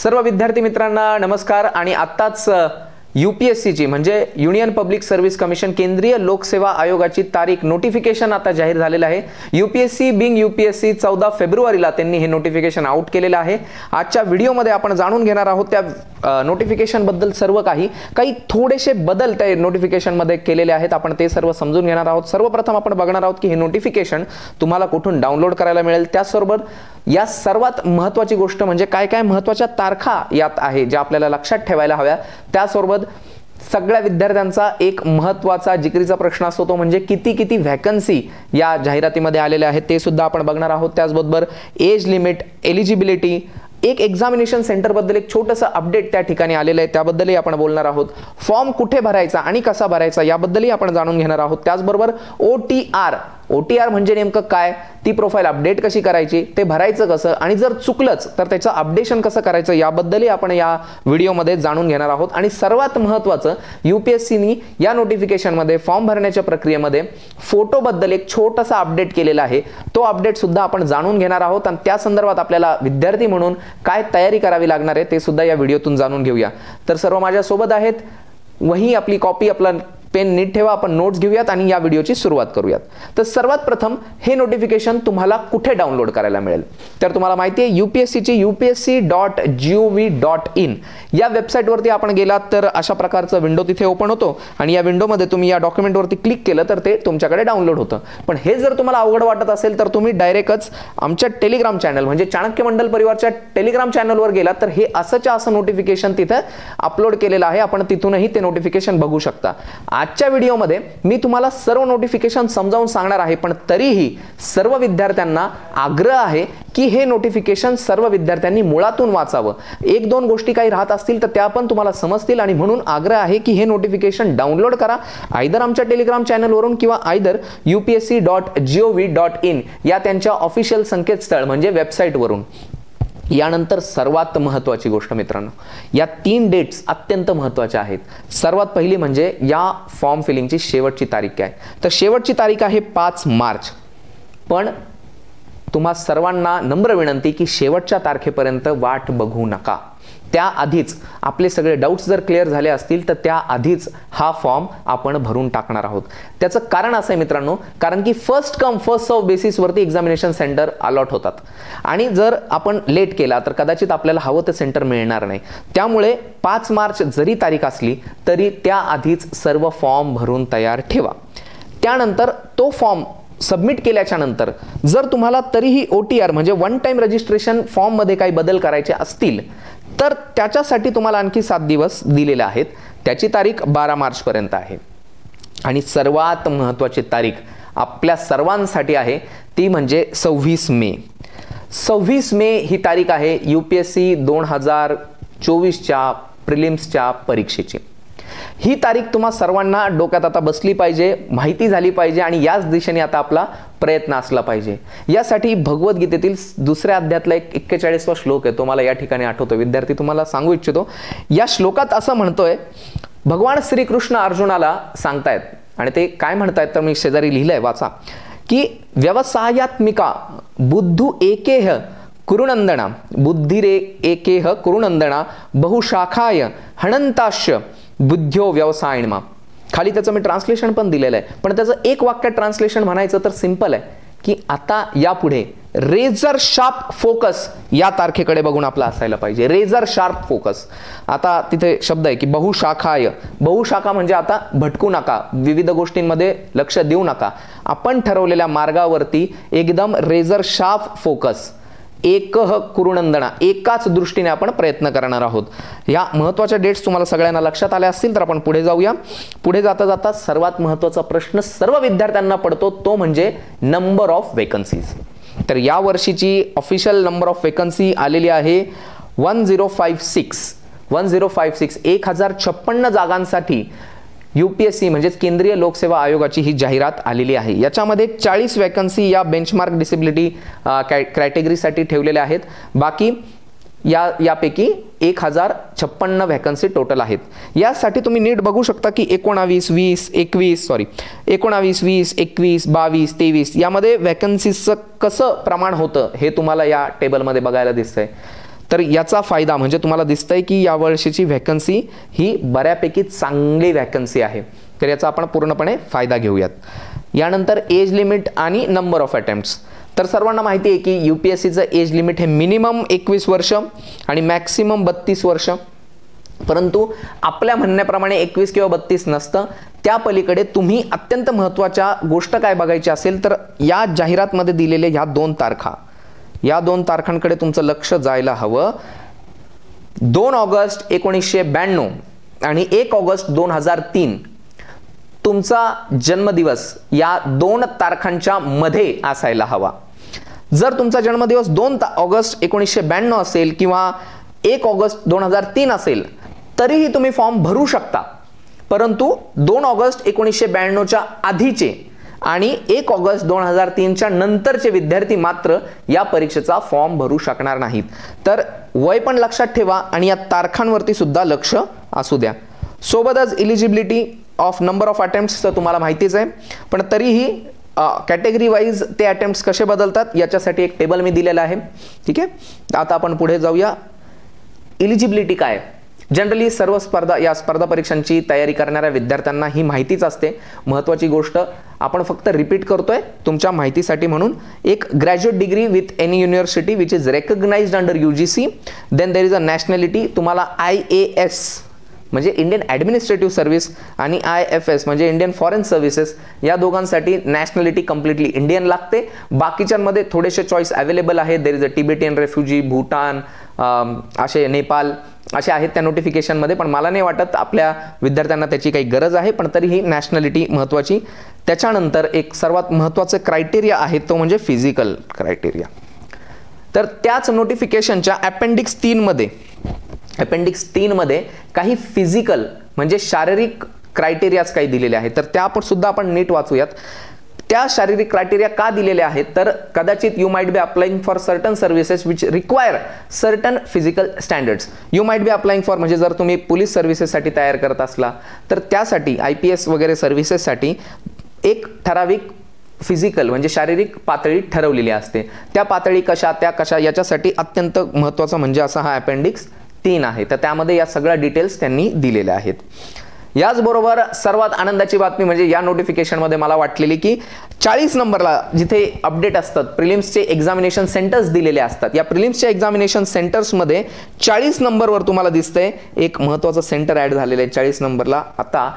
सर्व विद्यार्थी मित्रांना नमस्कार। आणि आत्ताच यूपीएससीची म्हणजे युनियन पब्लिक सर्व्हिस कमिशन केंद्रीय लोकसेवा आयोगाची तारीख नोटिफिकेशन आता जाहीर झालेलं आहे। यूपीएससी बिंग यूपीएससी 14 फेब्रुवारीला त्यांनी हे नोटिफिकेशन आउट केलेलं आहे। आजच्या व्हिडिओमध्ये आपण जाणून घेणार आहोत त्या नोटिफिकेशन बद्दल सर्व काही थोडेसे बदल त्या नोटिफिकेशन मध्ये केलेले आहेत, आपण ते सर्व समजून घेणार आहोत। सर्वप्रथम आपण बघणार आहोत की हे नोटिफिकेशन तुम्हाला कुठून डाउनलोड करायला मिळेल, त्याचबरोबर या सर्वात महत्त्वाची गोष्ट म्हणजे काय काय महत्त्वाच्या तारखा यात आहे ज्या आपल्याला लक्षात ठेवायला हव्या। त्याचबरोबर सगळ्या विद्यार्थ्यांचा एक महत्त्वाचा जिकरीचा प्रश्न असतो तो म्हणजे किती व्हॅकन्सी या जाहिरातीमध्ये आलेल्या आहेत ते सुद्धा आपण बघणार आहोत। त्याचबरोबर एज लिमिट, एलिजिबिलिटी, एक एक्झामिनेशन सेंटर बद्दल एक छोटंसं अपडेट त्या ठिकाणी आलेलं आहे त्याबद्दलही आपण बोलणार आहोत। फॉर्म कुठे भरायचा आणि कसा भरायचा याबद्दलही आपण जाणून घेणार आहोत। त्याचबरोबर ओटीआर म्हणजे नेमकं काय, ती प्रोफाईल अपडेट कशी करायची, ते भरायचं कसं आणि जर चुकलंच तर त्याचं अपडेशन कसं करायचं याबद्दलही आपण या व्हिडिओमध्ये जाणून घेणार आहोत। आणि सर्वात महत्त्वाचं यूपीएससीनी या नोटिफिकेशनमध्ये फॉर्म भरण्याच्या प्रक्रियेमध्ये फोटोबद्दल एक छोटासा अपडेट केलेला आहे, तो अपडेट सुद्धा आपण जाणून घेणार आहोत। आणि त्या संदर्भात आपल्याला विद्यार्थी म्हणून काय तयारी करावी लागणार आहे ते सुद्धा या व्हिडिओतून जाणून घेऊया। तर सर्व माझ्या सोबत आहेत, वही आपली कॉपी आपला पेन नीट ठेवा, आपण नोट्स घेऊयात आणि या व्हिडिओची सुरुवात करूयात। तर सर्वात प्रथम हे नोटिफिकेशन तुम्हाला कुठे डाउनलोड करायला मिळेल तर तुम्हाला माहिती आहे यूपीएससीची upsc.gov.in या वेबसाईटवरती आपण गेलात तर अशा प्रकारचं विंडो तिथे ओपन होतो आणि या विंडोमध्ये तुम्ही या डॉक्युमेंटवरती क्लिक केलं तर ते तुमच्याकडे डाउनलोड होतं। पण हे जर तुम्हाला अवघड वाटत असेल तर तुम्ही डायरेक्टच आमच्या टेलिग्राम चॅनल म्हणजे चाणक्य मंडल परिवारच्या टेलिग्राम चॅनलवर गेलात तर हे असं नोटिफिकेशन तिथे अपलोड केलेलं आहे, आपण तिथूनही ते नोटिफिकेशन बघू शकता। आजच्या व्हिडिओमध्ये मी तुम्हाला सर्व नोटिफिकेशन समजावून सांगणार आहे, पण तरीही सर्व विद्यार्थ्यांना आग्रह आहे की हे नोटिफिकेशन सर्व विद्यार्थ्यांनी मुळातून वाचावं। एक दोन गोष्टी काही राहत असतील तर त्या पण तुम्हाला समजतील आणि म्हणून आग्रह आहे की हे नोटिफिकेशन डाउनलोड करा, आयदर आमच्या टेलिग्राम चॅनलवरून किंवा आयदर upsc.gov.in या त्यांच्या ऑफिशियल संकेतस्थळ म्हणजे वेबसाईटवरून। यानंतर सर्वात महत्त्वाची गोष्ट मित्रांनो, या 3 डेट्स अत्यंत महत्त्वाच्या आहेत। सर्वात पहिली म्हणजे या फॉर्म फिलिंगची शेवटची तारीख काय, तर शेवटची तारीख आहे 5 मार्च। पण तुम्हा सर्वांना नम्र विनंती की शेवटच्या तारखेपर्यंत वाट बघू नका, त्याआधीच आपले सगळे डाउट्स जर क्लिअर झाले असतील तर त्याआधीच हा फॉर्म आपण भरून टाकणार आहोत। त्याचं कारण असं आहे मित्रांनो, कारण की first come first serve बेसिसवरती examination centre allot होतात आणि जर आपण लेट केला तर कदाचित आपल्याला हवं ते सेंटर मिळणार नाही। त्यामुळे 5 मार्च जरी तारीख असली तरी त्याआधीच सर्व फॉर्म भरून तयार ठेवा। त्यानंतर तो फॉर्म सबमिट केल्याच्या नंतर जर तुम्हाला तरीही ओटीआर म्हणजे वन टाइम रजिस्ट्रेशन फॉर्म मध्ये काही बदल करायचे असतील तर त्याच्यासाठी तुम्हाला आणखी 7 दिवस दिलेले आहेत, त्याची तारीख 12 मार्च पर्यंत आहे। आणि सर्वात महत्त्वाची तारीख आपल्या सर्वांसाठी आहे ती म्हणजे 26 मे। 26 मे ही तारीख आहे यूपीएससी 2024च्या प्रिलिम्सच्या परीक्षेची। ही तारीख तुम्हा सर्वांना डोक्यात आता बसली पाहिजे, माहिती झाली पाहिजे आणि याच दिशेने आता आपला प्रयत्न असला पाहिजे। यासाठी भगवद्गीतेतील 2ऱ्या अध्यायातला एक 41वा श्लोक आहे, तो मला या ठिकाणी आठवतो, विद्यार्थी तुम्हाला सांगू इच्छितो। या श्लोकात असं म्हणतोय, भगवान श्रीकृष्ण अर्जुनाला सांगतायत आणि ते काय म्हणतायत तर मी शेजारी लिहिलंय, वाचा की व्यवसायात्मिका बुद्धू एकेह कुरुनंदना बुद्धिरे एकेह कुरुनंदना बहुशाखाय हणंताश्य बुद्ध्यो व्यवसायिणमा। खाली त्याचं मी ट्रान्सलेशन पण दिलेलं आहे, पण त्याचं एक वाक्यात ट्रान्सलेशन म्हणायचं तर सिंपल आहे की आता यापुढे रेझर शार्प फोकस या तारखेकडे बघून आपला असायला पाहिजे। रेझर शार्प फोकस, आता तिथे शब्द आहे की बहुशाखाय, बहुशाखा म्हणजे आता भटकू नका, विविध गोष्टींमध्ये लक्ष देऊ नका, आपण ठरवलेल्या मार्गावरती एकदम रेझर शार्प फोकस, एकह कुरुनंदना, एकाच दृष्टीने आपण प्रयत्न करणार आहोत। या महत्त्वाच्या डेट्स तुम्हाला सगळ्यांना लक्षात आल्या असतील तर आपण पुढे जाऊया। पुढे जाता सर्वात महत्त्वाचा प्रश्न सर्व विद्यार्थ्यांना पडतो तो म्हणजे नंबर ऑफ वेकन्सीज। तर या वर्षीची ऑफिशियल नंबर ऑफ वेकन्सी आलेली आहे 1056 1056 जागांसाठी यूपीएससी म्हणजे केंद्रीय लोकसेवा आयोगाची ही जाहिरात आलेली आहे। याच्यामध्ये 40 वॅकन्सी या बेंचमार्क डिसेबिलिटी कॅटेगरीसाठी ठेवलेल्या आहेत, बाकी यापैकी 1056 वॅकन्सी टोटल आहेत। यासाठी तुम्ही नीट बघू शकता की 19, 20, 21 20, 21, 22, 23 यामध्ये वॅकन्सीचं कसं प्रमाण होतं हे तुम्हाला या टेबलमध्ये बघायला दिसतंय। तर याचा फायदा म्हणजे तुम्हाला दिसतंय की या वर्षीची व्हॅकन्सी ही बऱ्यापैकी चांगली व्हॅकन्सी आहे, तर याचा आपण पूर्णपणे फायदा घेऊयात. यानंतर एज लिमिट आणि नंबर ऑफ अटेम्प्ट्स. तर सर्वांना माहिती आहे की UPSCचं एज लिमिट हे मिनिमम 21 वर्ष आणि मॅक्सिमम 32 वर्ष, परंतु आपल्या म्हणण्याप्रमाणे 21 किंवा 32 नसतं. त्या पलीकडे तुम्ही अत्यंत महत्त्वाच्या गोष्ट काय बघायची असेल तर या जाहिरातमध्ये दिलेल्या ह्या 2 तारखा, या 2 तारखांकडे तुमचं लक्ष जायला हवं. 2 ऑगस्ट 1992 आणि 1 ऑगस्ट 2003 तुमचा जन्मदिवस या 2 तारखांच्या मध्ये असायला हवा. जर तुमचा जन्मदिवस 2 ऑगस्ट 1992 असेल किंवा 1 ऑगस्ट 2003 असेल तरीही तुम्ही फॉर्म भरू शकता, परंतु 2 ऑगस्ट 1992च्या आधीचे आणि 1 ऑगस्ट 2003च्या नंतरचे विद्यार्थी मात्र या परीक्षेचा फॉर्म भरू शकणार नाहीत. तर वय पण लक्षात ठेवा आणि या तारखांवरती सुद्धा लक्ष असू द्या. सोबतच eligibility of number of attempts तर तुम्हाला माहितीच आहे, पण तरीही कॅटेगरी वाईज ते अटेम्प्ट्स कसे बदलतात याच्यासाठी एक टेबल मी दिलेला आहे. ठीक आहे, आता आपण पुढे जाऊया. इलिजिबिलिटी काय? जनरली सर्व या स्पर्धा परीक्षांची तयारी करणाऱ्या विद्यार्थ्यांना ही माहितीच असते. महत्त्वाची गोष्ट आपण फक्त रिपीट करतोय तुमच्या माहितीसाठी म्हणून. एक graduate degree with any university which is recognised under UGC. Then there is a nationality. तुम्हाला IAS म्हणजे इंडियन ॲडमिनिस्ट्रेटिव्ह सर्व्हिस आणि IFS म्हणजे इंडियन फॉरेन सर्व्हिसेस या दोघांसाठी नॅशनॅलिटी कम्प्लिटली इंडियन लागते. बाकीच्यांमध्ये थोडेसे चॉईस अवेलेबल आहेत. देर is a Tibetan refugee, Bhutan, असे नेपाळ असे आहेत त्या नोटिफिकेशनमध्ये, पण मला नाही वाटत आपल्या विद्यार्थ्यांना त्याची काही गरज आहे, पण तरीही नॅशनॅलिटी महत्त्वाची. त्याच्यानंतर एक सर्वात महत्त्वाचं क्रायटेरिया आहे तो म्हणजे फिजिकल क्रायटेरिया. तर त्याच नोटिफिकेशनच्या अपेंडिक्स 3 मध्ये काही फिजिकल म्हणजे शारीरिक क्रायटेरियाज काही दिलेले आहेत, तर त्या सुद्धा आपण नीट वाचूयात. त्या शारीरिक क्रायटेरिया का दिलेले आहेत तर कदाचित you might be applying for certain services which require certain physical standards. You might be applying for म्हणजे जर तुम्ही पोलीस सर्व्हिसेससाठी तयार करत असला तर त्यासाठी IPS वगैरे सर्व्हिसेससाठी एक ठराविक फिजिकल म्हणजे शारीरिक पातळी ठरवलेली असते. त्या पातळी कशा याच्यासाठी अत्यंत महत्त्वाचं म्हणजे असा हा अपेंडिक्स 3 आहे. तर त्यामध्ये या सगळ्या डिटेल्स त्यांनी दिलेल्या आहेत. याचबरोबर सर्वात आनंदाची बातमी म्हणजे या नोटिफिकेशनमध्ये मला वाटलेली की 40 नंबरला जिथे अपडेट असतात प्रिलिम्सचे एक्झामिनेशन सेंटर्स दिलेले असतात, या प्रिलिम्सच्या एक्झामिनेशन सेंटर्समध्ये 40 नंबरवर तुम्हाला दिसतंय एक महत्त्वाचं सेंटर ॲड झालेलं आहे. 40 नंबरला आता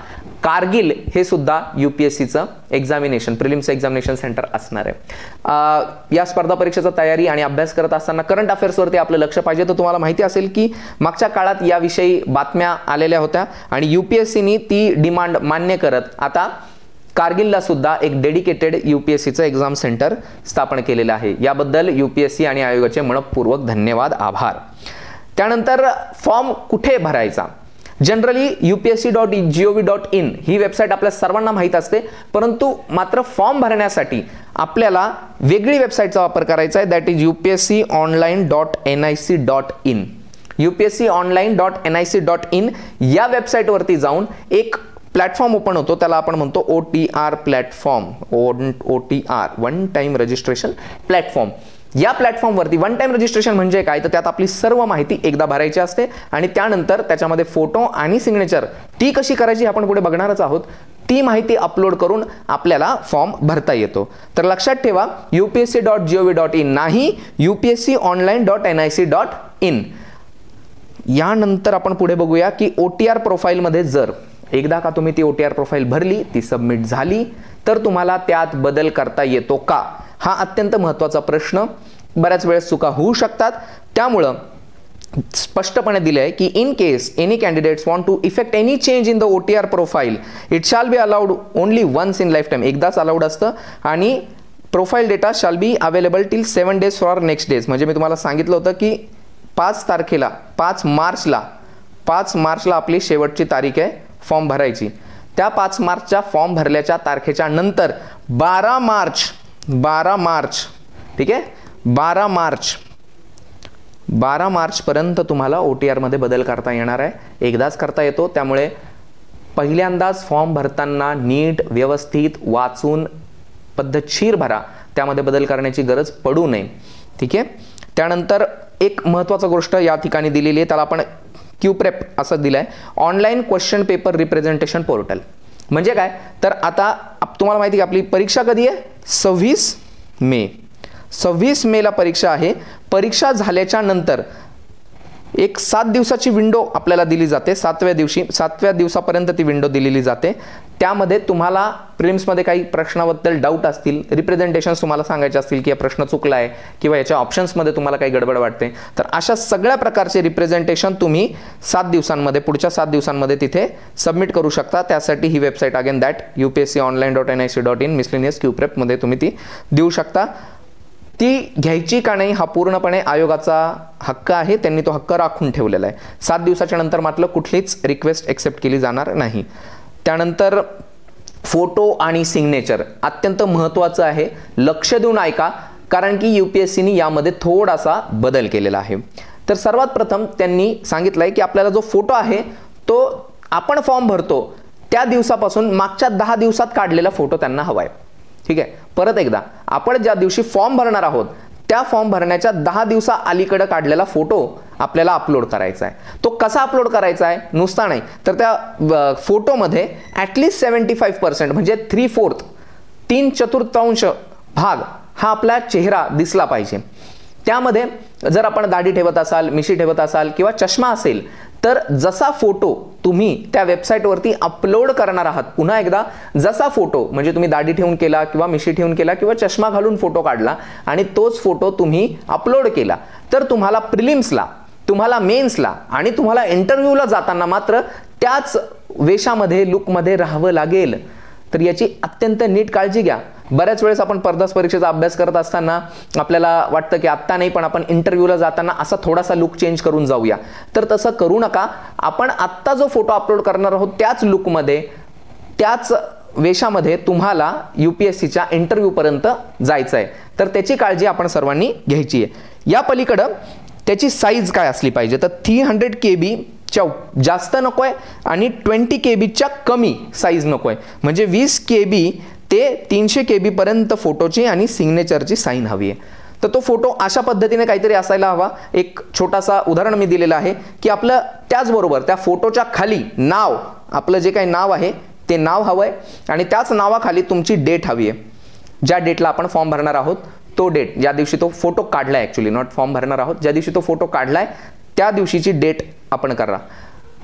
कारगिल हे सुद्धा UPSCचं एक्झामिनेशन प्रिलिम्स एक्झामिनेशन सेंटर असणार आहे. या स्पर्धा परीक्षेचा तयारी आणि अभ्यास करत असताना करंट अफेअर्सवरती आपलं लक्ष पाहिजे. तर तुम्हाला माहिती असेल की मागच्या काळात याविषयी बातम्या आलेल्या होत्या आणि UPSCनी ती डिमांड मान्य करत आता कारगिलला सुद्धा एक डेडिकेटेड UPSCचं एक्झाम सेंटर स्थापन केलेलं आहे. याबद्दल UPSC आणि आयोगाचे मनपूर्वक धन्यवाद, आभार. त्यानंतर फॉर्म कुठे भरायचा? जनरली upsc.gov.in ही वेबसाईट आपल्या सर्वांना माहीत असते, परंतु मात्र फॉर्म भरण्यासाठी आपल्याला वेगळी वेबसाईटचा वापर करायचा आहे. That is upsconline.nic.in. upsconline.nic.in या वेबसाईटवरती जाऊन एक प्लॅटफॉर्म ओपन होतो, त्याला आपण म्हणतो OTR platform. OTR one time registration platform. या प्लॅटफॉर्मवरती वन टाइम रजिस्ट्रेशन म्हणजे काय तर त्यात आपली सर्व माहिती एकदा भरायची असते आणि त्यानंतर त्याच्यामध्ये फोटो आणि सिग्नेचर ती कशी करायची आपण पुढे बघणारच आहोत. ती माहिती अपलोड करून आपल्याला फॉर्म भरता येतो. तर लक्षात ठेवा upsc.gov.in नाही upsconline.nic.in. यानंतर आपण पुढे बघूया की OTR प्रोफाईलमध्ये जर एकदा का तुम्ही ती OTR प्रोफाईल भरली, ती सबमिट झाली तर तुम्हाला त्यात बदल करता येतो का? हा अत्यंत महत्त्वाचा प्रश्न. बऱ्याच वेळेस चुका होऊ शकतात, त्यामुळं स्पष्टपणे दिले आहे की in case any candidates want to effect any change in the OTR profile it shall be allowed only once in life time. एकदाच अलाउड असतं आणि profile data shall be available till 7 days for next days. म्हणजे मी तुम्हाला सांगितलं होतं की 5 मार्चला आपली शेवटची तारीख आहे फॉर्म भरायची. त्या 5 मार्चच्या फॉर्म भरल्याच्या तारखेच्या नंतर 12 मार्च ठीक आहे 12 मार्च पर्यंत तुम्हाला OTR मध्ये बदल करता येणार आहे. एकदाच करता येतो, त्यामुळे पहिल्यांदाच फॉर्म भरताना नीट व्यवस्थित वाचून पद्धतशीर भरा, त्यामध्ये बदल करण्याची गरज पडू नये. ठीक आहे. त्यानंतर एक महत्त्वाची गोष्ट या ठिकाणी दिलेली आहे, त्याला आपण क्यूप्रेप असं दिलं आहे, online question paper representation portal. म्हणजे काय, तर आता तुम्हाला माहिती आहे की आपली परीक्षा कधी आहे, 26 मे. 26 मेला परीक्षा आहे. परीक्षा झाल्याच्या नंतर एक 7 दिवसाची विंडो आपल्याला दिली जाते. 7व्या दिवसापर्यंत ती विंडो दिलेली जाते. त्यामध्ये तुम्हाला प्रिलिम्समध्ये काही प्रश्नाबद्दल डाऊट असतील, रिप्रेझेंटेशन्स तुम्हाला सांगायचे असतील की हा प्रश्न चुकला आहे किंवा याच्या ऑप्शन्समध्ये तुम्हाला काही गडबड वाटते, तर अशा सगळ्या प्रकारचे रिप्रेझेंटेशन तुम्ही 7 दिवसांमध्ये, पुढच्या 7 दिवसांमध्ये तिथे सबमिट करू शकता. त्यासाठी ही website again that upsconline.nic.in miscellaneous क्यूप्रेप मध्ये तुम्ही ती देऊ शकता. ती घ्यायची का नाही हा पूर्णपणे आयोगाचा हक्क आहे, त्यांनी तो हक्क राखून ठेवलेला आहे. 7 दिवसाच्या नंतर मात्र कुठलीच रिक्वेस्ट एक्सेप्ट केली जाणार नाही. त्यानंतर फोटो आणि सिग्नेचर अत्यंत महत्त्वाचं आहे, लक्ष देऊन ऐका, कारण की UPSCने यामध्ये थोडासा बदल केलेला आहे. तर सर्वात प्रथम त्यांनी सांगितलंय की आपल्याला जो फोटो आहे तो आपण फॉर्म भरतो त्या दिवसापासून मागच्या 10 दिवसात काढलेला फोटो त्यांना हवा आहे. ठीक आहे, परत एकदा, आपण ज्या दिवशी फॉर्म भरणार आहोत त्या फॉर्म भरण्याच्या 10 दिवसा अलीकडे काढलेला फोटो आपल्याला अपलोड करायचा आहे. तो कसा अपलोड करायचा आहे, नुसता नाही तर त्या फोटोमध्ये ॲटलिस्ट 75% म्हणजे 3/4 3/4 भाग हा आपला चेहरा दिसला पाहिजे. त्यामध्ये जर आपण दाढी ठेवत असाल, मिशी ठेवत असाल किंवा चष्मा असेल, तर जसा फोटो तुम्ही त्या वेबसाईटवरती अपलोड करणार आहात, पुन्हा एकदा जसा फोटो म्हणजे तुम्ही दाढी ठेवून केला किंवा मिशी ठेवून केला किंवा चष्मा घालून फोटो काढला आणि तोच फोटो तुम्ही अपलोड केला, तर तुम्हाला प्रिलिम्सला, तुम्हाला मेन्सला आणि तुम्हाला इंटरव्ह्यूला जाताना मात्र त्याच वेशामध्ये, लुकमध्ये राहावं लागेल. तर याची अत्यंत नीट काळजी घ्या. बऱ्याच वेळेस आपण स्पर्धा परीक्षेचा अभ्यास करत असताना आपल्याला वाटतं की आत्ता नाही, पण आपण इंटरव्ह्यूला जाताना असा थोडासा लुक चेंज करून जाऊया. तर तसं करू नका. आपण आत्ता जो फोटो अपलोड करणार आहोत त्याच लुकमध्ये, त्याच वेशामध्ये तुम्हाला UPSCच्या इंटरव्ह्यूपर्यंत जायचं आहे. तर त्याची काळजी आपण सर्वांनी घ्यायची आहे. या पलीकडं त्याची साईज काय असली पाहिजे, तर 300 KB जास्त नकोय आणि 20 KBच्या कमी साईज नकोय. म्हणजे 20 KB ते 300 KB पर्यंत फोटोची आणि सिग्नेचरची साईन हवी आहे. तर तो फोटो अशा पद्धतीने काहीतरी असायला हवा. एक छोटासा उदाहरण मी दिलेलं आहे की आपलं त्याचबरोबर त्या फोटोच्या खाली नाव, आपलं जे काही नाव आहे ते नाव हवं आहे आणि त्याच नावाखाली तुमची डेट हवी आहे. ज्या डेटला आपण फॉर्म भरणार आहोत तो डेट, ज्या दिवशी तो फोटो काढलाय, ॲक्च्युली नॉट फॉर्म भरणार आहोत, ज्या दिवशी तो फोटो काढलाय त्या दिवशीची डेट आपण करा.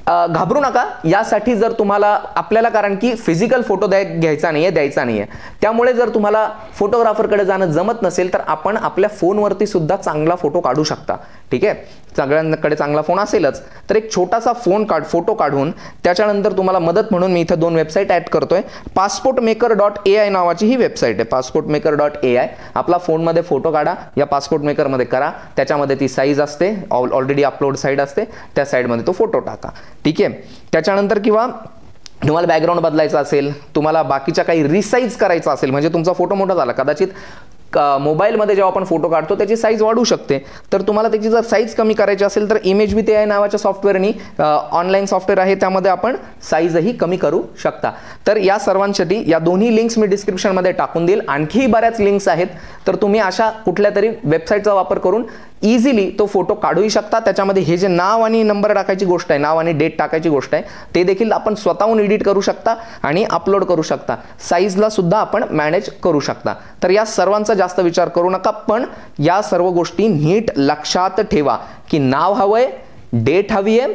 घाबरू नका यासाठी, जर तुम्हाला आपल्याला, कारण की फिजिकल फोटो द्यायचा नाहीये, त्यामुळे जर तुम्हाला फोटोग्राफरकडे जाणं जमत नसेल तर आपण आपल्या फोनवरती सुद्धा चांगला फोटो काढू शकता. ठीक आहे, सगळ्यांकडे चांगला फोन असेलच, तर एक छोटासा फोटो काढून त्याच्यानंतर तुम्हाला मदत म्हणून मी इथं 2 वेबसाईट ॲड करतोय. passportmaker.ai नावाची ही वेबसाईट आहे, passportmaker.ai. आपला फोनमध्ये फोटो काढा, या पासपोर्ट मेकरमध्ये करा, त्याच्यामध्ये ती साईज असते, ऑलरेडी अपलोड साईड असते, त्या साईडमध्ये तो फोटो टाका. ठीक आहे, त्याच्यानंतर किंवा तुम्हाला बॅकग्राऊंड बदलायचं असेल, तुम्हाला बाकीच्या काही रिसाईज करायचं असेल, म्हणजे तुमचा फोटो मोठा झाला, कदाचित मोबाईलमध्ये जेव्हा आपण फोटो काढतो त्याची साईज वाढू शकते, तर तुम्हाला त्याची जर साईज कमी करायची असेल तर ImageWith नावाच्या सॉफ्टवेअरनी, ऑनलाईन सॉफ्टवेअर आहे, त्यामध्ये आपण साईजही कमी करू शकता. तर या सर्वांसाठी या दोन्ही लिंक्स मी डिस्क्रिप्शनमध्ये टाकून देईल. आणखी बऱ्याच लिंक्स आहेत, तर तुम्ही अशा कुठल्या तरी वेबसाईटचा वापर करून इझिली तो फोटो काढूही शकता. त्याच्यामध्ये हे जे नाव आणि नंबर टाकायची गोष्ट आहे, नाव आणि डेट टाकायची गोष्ट आहे, ते देखील आपण स्वतःहून एडिट करू शकता आणि अपलोड करू शकता. साईजला सुद्धा आपण मॅनेज करू शकता. तर या सर्वांचा जास्त विचार करू नका, पण या सर्व गोष्टी नीट लक्षात ठेवा की नाव हवंय, डेट हवी आहे,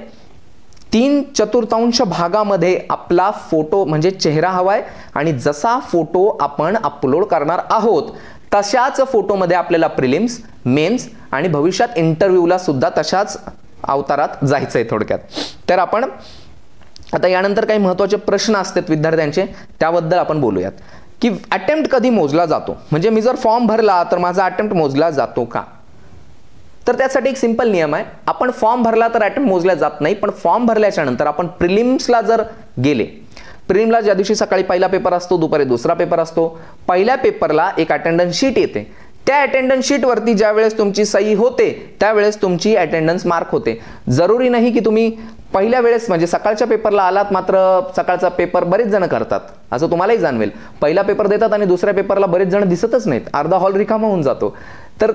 3/4 भागामध्ये आपला फोटो म्हणजे चेहरा हवाय आणि जसा फोटो आपण अपलोड करणार आहोत तशाच फोटोमध्ये आपल्याला प्रिलिम्स, मेन्स आणि भविष्यात इंटरव्ह्यूला सुद्धा तशाच अवतारात जायचंय थोडक्यात. तर आपण आता यानंतर काही महत्त्वाचे प्रश्न असतात विद्यार्थ्यांचे, त्याबद्दल आपण बोलूयात की अटेम्प्ट कधी मोजला जातो. म्हणजे मी जर फॉर्म भरला तर माझा अटेम्प्ट मोजला जातो का. तर त्यासाठी एक सिंपल नियम आहे, आपण फॉर्म भरला तर अटेम्प्ट मोजला जात नाही, पण फॉर्म भरल्याच्या नंतर आपण प्रिलिम्सला जर गेले, प्रिलिमला ज्या दिवशी सकाळी पहिला पेपर असतो, दुपारी दुसरा पेपर असतो, पहिल्या पेपरला एक अटेंडन्स शीट येते. त्या अटेंडन्स शीटवरती ज्या वेळेस तुमची सही होते त्यावेळेस तुमची अटेंडन्स मार्क होते. जरुरी नाही की तुम्ही पहिल्या वेळेस म्हणजे सकाळच्या पेपरला आलात मात्र सकाळचा पेपर बरेच जण करतात, असं तुम्हालाही जाणवेल. पहिला पेपर देतात आणि दुसऱ्या पेपरला बरेच जण दिसतच नाहीत, अर्धा हॉल रिकामा होऊन जातो. तर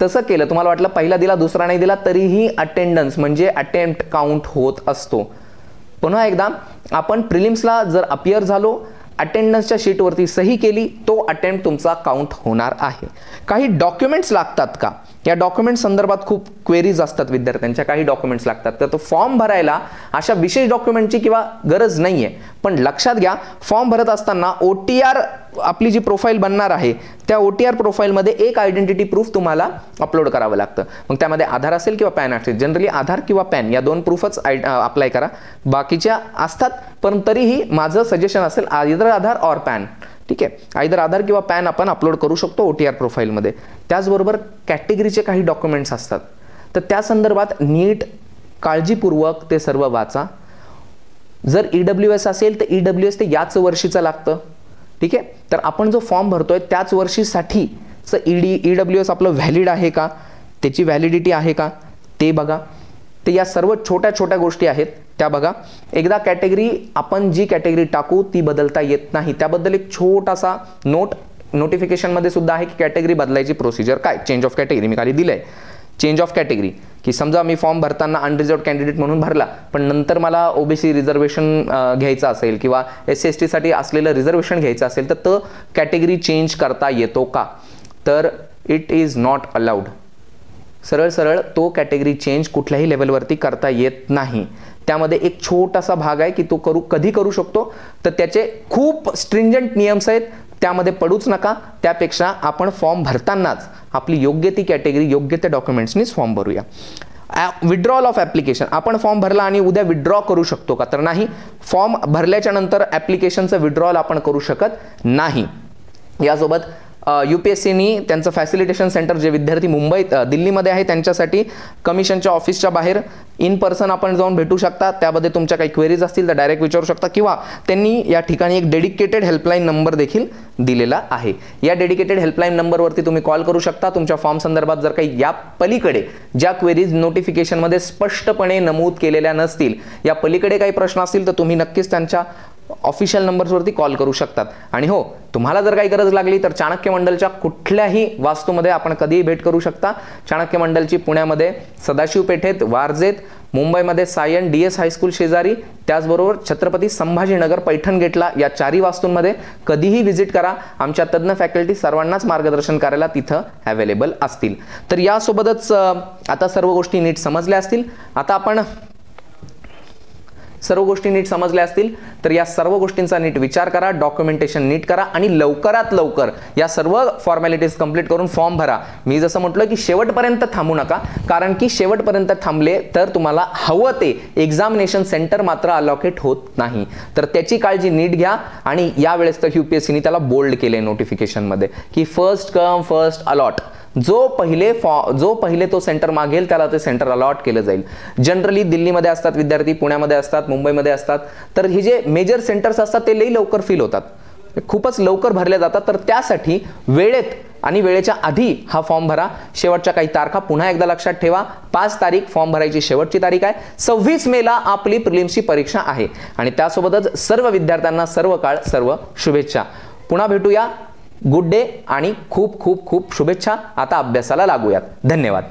तसं केलं, तुम्हाला वाटलं पहिला दिला दुसरा नाही दिला, तरीही अटेंडन्स म्हणजे अटेम्प्ट काउंट होत असतो. पुन्हा एकदा, आपण प्रिलिम्सला जर अपियर झालो, अटेंडन्सच्या शीटवरती सही केली, तो अटेम्प्ट तुमचा काउंट होणार आहे. काही डॉक्युमेंट्स लागतात का? या डॉक्युमेंट संदर्भात खूप क्वेरीज असतात विद्यार्थ्यांच्या, काही डॉक्युमेंट्स लागतात. तर तो फॉर्म भरायला अशा विशेष डॉक्युमेंटची किंवा गरज नाहीये, पण लक्षात घ्या फॉर्म भरत असताना OTR आपली जी प्रोफाईल बनणार आहे त्या OTR प्रोफाईलमध्ये एक आयडेंटिटी प्रूफ तुम्हाला अपलोड करावं लागतं. मग त्यामध्ये आधार असेल किंवा पॅन असेल, जनरली आधार किंवा पॅन या दोन प्रूफच अप्लाय करा, बाकीच्या असतात, पण तरीही माझं सजेशन असेल आयदर आधार और पॅन. ठीक आहे, आयदर आधार किंवा पॅन आपण अपलोड करू शकतो OTR प्रोफाईलमध्ये. त्याचबरोबर कॅटेगरीचे काही डॉक्युमेंट्स असतात, तर त्या संदर्भात नीट काळजीपूर्वक ते सर्व वाचा. जर EWS असेल तर EWS ते याच वर्षीचं लागतं. ठीक आहे, तर आपण जो फॉर्म भरतोय त्याच वर्षीसाठीचं EWS आपलं व्हॅलिड आहे का, त्याची व्हॅलिडिटी आहे का ते बघा. ते या सर्व छोट्या छोट्या गोष्टी आहेत त्या बघा. एकदा कॅटेगरी, आपण जी कॅटेगरी टाकू ती बदलता येत नाही, त्याबद्दल एक छोटासा नोटिफिकेशनमध्ये सुद्धा आहे की कॅटेगरी बदलायची प्रोसिजर काय. चेंज ऑफ कॅटेगरी मी खाली दिलंय. चेंज ऑफ कॅटेगरी की समजा मी फॉर्म भरताना अनरिझर्व्ड कॅन्डिडेट म्हणून भरला, पण नंतर मला OBC रिझर्वेशन घ्यायचं असेल किंवा SC ST साठी असलेलं रिझर्वेशन घ्यायचं असेल, तर तो कॅटेगरी चेंज करता येतो का? तर इट इज नॉट अलाउड. सरळ सरळ तो कॅटेगरी चेंज कुठल्याही लेवलवरती करता येत नाही. त्यामध्ये एक छोटासा भाग आहे की तो कधी करू शकतो, तर त्याचे खूप स्ट्रिंजंट नियम्स आहेत, त्यामध्ये पडूच नका. त्यापेक्षा आपण फॉर्म भरतानाच आपली योग्य ती कॅटेगरी योग्य त्या डॉक्युमेंट्सनीच फॉर्म भरूया. विड्रॉल ऑफ ॲप्लिकेशन, आपण फॉर्म भरला आणि उद्या विड्रॉ करू शकतो का? तर नाही. फॉर्म भरल्याच्या नंतर ॲप्लिकेशनचं विड्रॉल आपण करू शकत नाही. यासोबत UPSCनी त्यांचं फॅसिलिटेशन सेंटर जे विद्यार्थी मुंबईत दिल्लीमध्ये आहे त्यांच्यासाठी कमिशनच्या ऑफिसच्या बाहेर इन पर्सन आपण जाऊन भेटू शकता. त्यामध्ये तुमच्या काही क्वेरीज असतील तर डायरेक्ट विचारू शकता, किंवा त्यांनी या ठिकाणी एक डेडिकेटेड हेल्पलाईन नंबर देखील दिलेला आहे. या डेडिकेटेड हेल्पलाईन नंबरवरती तुम्ही कॉल करू शकता. तुमच्या फॉर्म संदर्भात जर काही या पलीकडे ज्या क्वेरीज नोटिफिकेशनमध्ये स्पष्टपणे नमूद केलेल्या नसतील, या पलीकडे काही प्रश्न असतील, तर तुम्ही नक्कीच त्यांच्या ऑफिशियल नंबर्सवरती कॉल करू शकतात. आणि हो, तुम्हाला जर काही गरज लागली तर चाणक्य मंडलच्या कुठल्याही वास्तूमध्ये आपण कधीही भेट करू शकता. चाणक्य मंडलची पुण्यामध्ये सदाशिव पेठेत, वारजेत, मुंबईमध्ये सायन DS हायस्कूल शेजारी, त्याचबरोबर छत्रपती संभाजीनगर पैठण गेटला, या चारही वास्तूंमध्ये कधीही व्हिजिट करा. आमच्या तज्ज्ञ फॅकल्टी सर्वांनाच मार्गदर्शन करायला तिथं अवेलेबल असतील. तर यासोबतच आता सर्व गोष्टी नीट समजल्या असतील. आता आपण सर्व गोष्टी नीट समजल्या असतील तर या सर्व गोष्टींचा नीट विचार करा, डॉक्युमेंटेशन नीट करा आणि लवकरात लवकर या सर्व फॉर्मॅलिटीज कंप्लीट करून फॉर्म भरा. मी जसं म्हटलं की शेवटपर्यंत थांबू नका, कारण की शेवटपर्यंत थांबले तर तुम्हाला हवं ते एक्झामिनेशन सेंटर मात्र अलोकेट होत नाही. तर त्याची काळजी नीट घ्या. आणि यावेळेस तर UPSCनी त्याला बोल्ड केले नोटिफिकेशनमध्ये की फर्स्ट कम फर्स्ट अलॉट. जो पहिले तो सेंटर मागेल त्याला ते सेंटर अलॉट केलं जाईल. जनरली दिल्लीमध्ये असतात विद्यार्थी, पुण्यामध्ये असतात, मुंबईमध्ये असतात, तर हे जे मेजर सेंटर्स असतात ते लई लवकर फिल होतात, खूपच लवकर भरले जातात. तर त्यासाठी वेळेत आणि वेळेच्या आधी हा फॉर्म भरा. शेवटच्या काही तारखा पुन्हा एकदा लक्षात ठेवा. 5 तारीख फॉर्म भरायची शेवटची तारीख आहे. 26 मेला आपली प्रिलिम्सची परीक्षा आहे. आणि त्यासोबतच सर्व विद्यार्थ्यांना सर्व काळ सर्व शुभेच्छा. पुन्हा भेटूया. गुड डे आणि खूप खूप खूप शुभेच्छा. आता अभ्यासाला लागूयात. धन्यवाद.